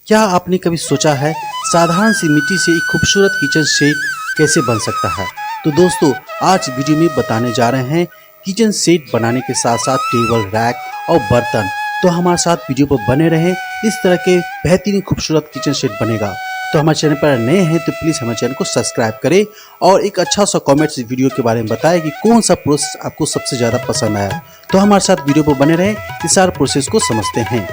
क्या आपने कभी सोचा है साधारण सी मिट्टी से एक खूबसूरत किचन सेट कैसे बन सकता है? तो दोस्तों, आज वीडियो में बताने जा रहे हैं किचन सेट बनाने के साथ साथ टेबल, रैक और बर्तन। तो हमारे साथ वीडियो पर बने रहें, इस तरह के बेहतरीन खूबसूरत किचन सेट बनेगा। तो हमारे चैनल पर नए हैं तो प्लीज़ हमारे चैनल को सब्सक्राइब करें और एक अच्छा सा कमेंट इस वीडियो के बारे में बताएं कि कौन सा प्रोसेस आपको सबसे ज़्यादा पसंद आया। तो हमारे साथ वीडियो पर बने रहें, इस सारे प्रोसेस को समझते हैं।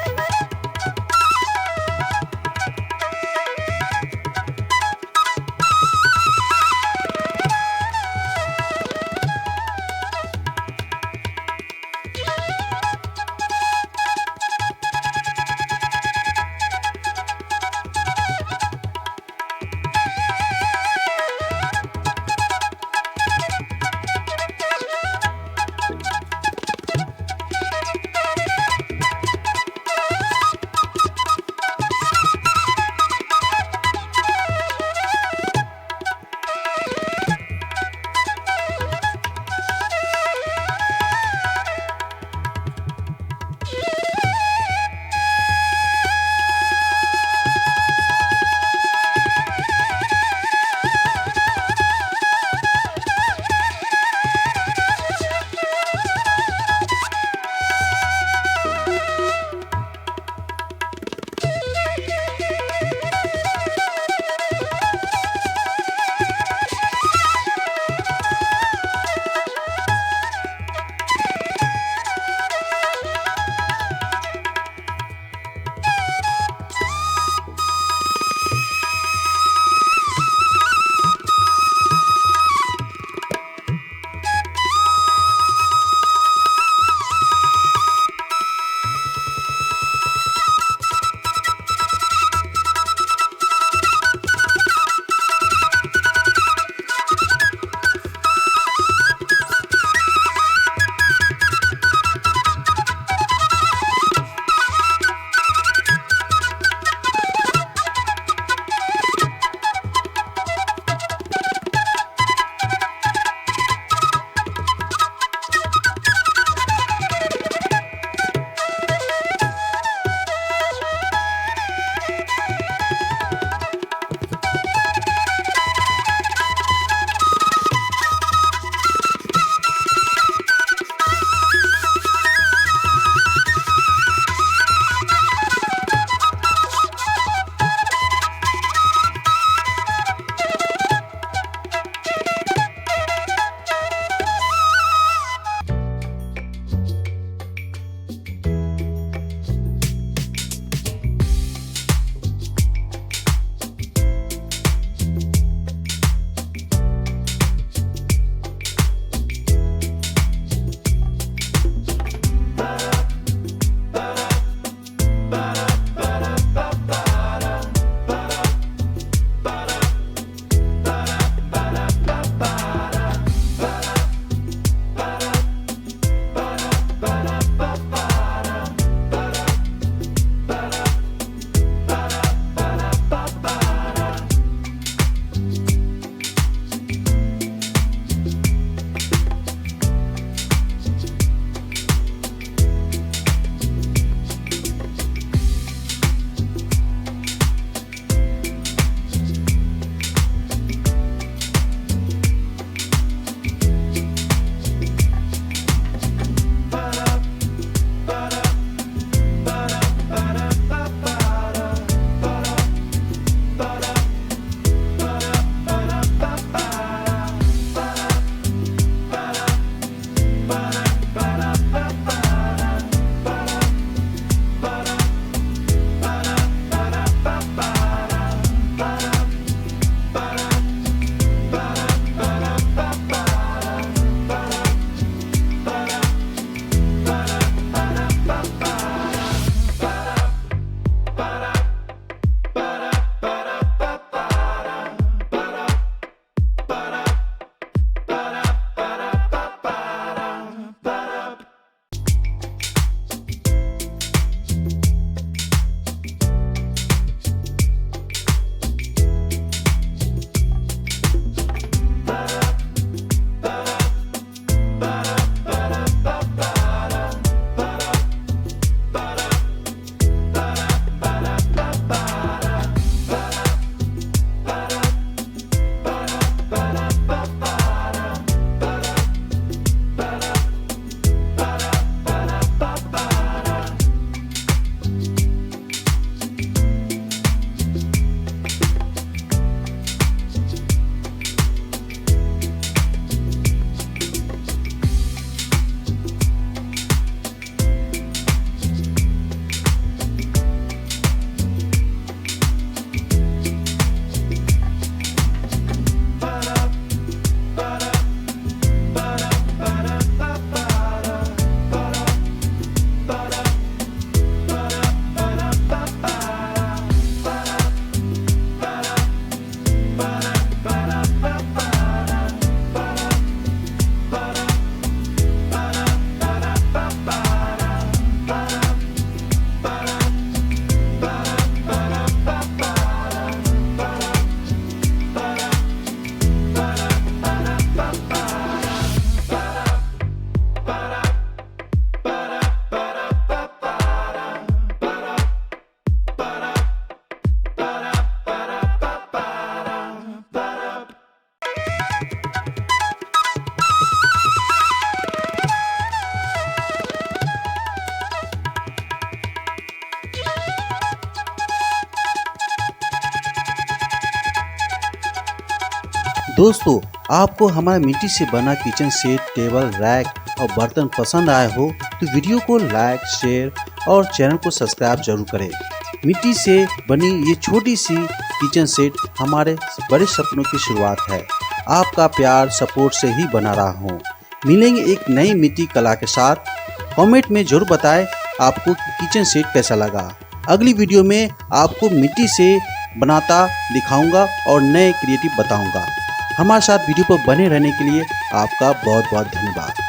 दोस्तों, आपको हमारा मिट्टी से बना किचन सेट, टेबल, रैक और बर्तन पसंद आए हो तो वीडियो को लाइक, शेयर और चैनल को सब्सक्राइब जरूर करें। मिट्टी से बनी ये छोटी सी किचन सेट हमारे बड़े सपनों की शुरुआत है। आपका प्यार सपोर्ट से ही बना रहा हूँ। मिलेंगे एक नई मिट्टी कला के साथ। कमेंट में जरूर बताएं आपको किचन सेट कैसा लगा। अगली वीडियो में आपको मिट्टी से बनाता दिखाऊंगा और नए क्रिएटिव बताऊंगा। हमारे साथ वीडियो पर बने रहने के लिए आपका बहुत बहुत धन्यवाद।